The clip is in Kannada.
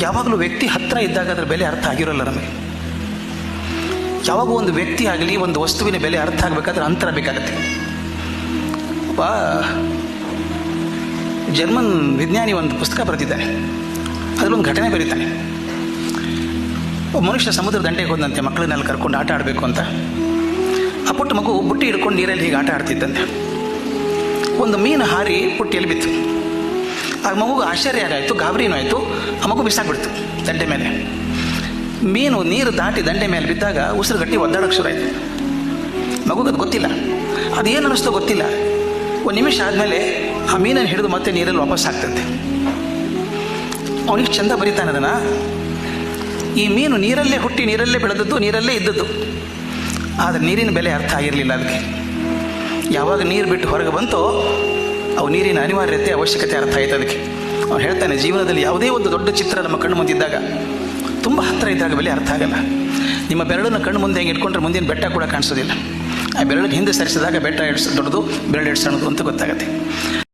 ಯಾವಾಗಲೂ ವ್ಯಕ್ತಿ ಹತ್ತಿರ ಇದ್ದಾಗ ಅದರ ಬೆಲೆ ಅರ್ಥ ಆಗಿರೋಲ್ಲ ನಮಗೆ. ಯಾವಾಗ ಒಂದು ವ್ಯಕ್ತಿ ಆಗಲಿ ಒಂದು ವಸ್ತುವಿನ ಬೆಲೆ ಅರ್ಥ ಆಗಬೇಕಾದ್ರೆ ಅಂತರ ಬೇಕಾಗತ್ತೆ. ಒಬ್ಬ ಜರ್ಮನ್ ವಿಜ್ಞಾನಿ ಒಂದು ಪುಸ್ತಕ ಬರೆದಿದ್ದಾನೆ. ಅದರಲ್ಲೊಂದು ಘಟನೆ ಬರೀತಾನೆ. ಒಬ್ಬ ಮನುಷ್ಯ ಸಮುದ್ರ ದಂಡೆಗೆ ಹೋದಂತೆ ಮಕ್ಕಳನ್ನೆಲ್ಲ ಕರ್ಕೊಂಡು ಆಟ ಆಡಬೇಕು ಅಂತ. ಆ ಪುಟ್ಟ ಮಗು ಬುಟ್ಟಿ ಹಿಡ್ಕೊಂಡು ನೀರಲ್ಲಿ ಹೀಗೆ ಆಟ ಆಡ್ತಿದ್ದಂತೆ. ಒಂದು ಮೀನು ಹಾರಿ ಪುಟ್ಟಿಯಲ್ಲಿ ಬಿತ್ತು. ಆ ಮಗುಗೆ ಆಶ್ಚರ್ಯ ಆಯಿತು, ಗಾಬರಿನೂ ಆಯಿತು. ಆ ಮಗು ಬಿಸಾಕ್ಬಿಡ್ತು ದಂಡೆ ಮೇಲೆ. ಮೀನು ನೀರು ದಾಟಿ ದಂಡೆ ಮೇಲೆ ಬಿದ್ದಾಗ ಉಸಿರು ಗಟ್ಟಿ ಒದ್ದಾಡೋಕ್ಕೆ ಶುರು ಆಯಿತು. ಮಗುಗೆ ಅದು ಗೊತ್ತಿಲ್ಲ, ಅದೇನು ಅನ್ನಿಸ್ತೋ ಗೊತ್ತಿಲ್ಲ. ಒಂದು ನಿಮಿಷ ಆದಮೇಲೆ ಆ ಮೀನನ್ನು ಹಿಡಿದು ಮತ್ತೆ ನೀರಲ್ಲಿ ವಾಪಸ್ ಹಾಕ್ತಂತೆ. ಅವನಿಗೆ ಚಂದ ಬರೀತಾನೆ ಅದನ್ನು. ಈ ಮೀನು ನೀರಲ್ಲೇ ಹುಟ್ಟಿ ನೀರಲ್ಲೇ ಬೆಳೆದದ್ದು, ನೀರಲ್ಲೇ ಇದ್ದದ್ದು. ಆದರೆ ನೀರಿನ ಬೆಲೆ ಅರ್ಥ ಆಗಿರಲಿಲ್ಲ ಅದಕ್ಕೆ. ಯಾವಾಗ ನೀರು ಬಿಟ್ಟು ಹೊರಗೆ ಬಂತೋ ಅವು ನೀರಿನ ಅನಿವಾರ್ಯತೆ, ಅವಶ್ಯಕತೆ ಅರ್ಥ ಆಯ್ತು ಅದಕ್ಕೆ. ಅವನು ಹೇಳ್ತಾನೆ, ಜೀವನದಲ್ಲಿ ಯಾವುದೇ ಒಂದು ದೊಡ್ಡ ಚಿತ್ರ ನಮ್ಮ ಕಣ್ಣು ಮುಂದಿದ್ದಾಗ, ತುಂಬ ಹತ್ತಿರ ಇದ್ದಾಗ ಬೆಲೆ ಅರ್ಥ ಆಗಲ್ಲ. ನಿಮ್ಮ ಬೆರಳನ್ನು ಕಣ್ಣು ಮುಂದೆ ಹೆಂಗೆ ಇಟ್ಕೊಂಡ್ರೆ ಮುಂದಿನ ಬೆಟ್ಟ ಕೂಡ ಕಾಣಿಸೋದಿಲ್ಲ. ಆ ಬೆರಳಿಗೆ ಹಿಂದೆ ಸರಿಸಿದಾಗ ಬೆಟ್ಟ ದೊಡ್ಡದು, ಬೆರಳು ಸಣ್ಣದು ಅಂತ ಗೊತ್ತಾಗತ್ತೆ.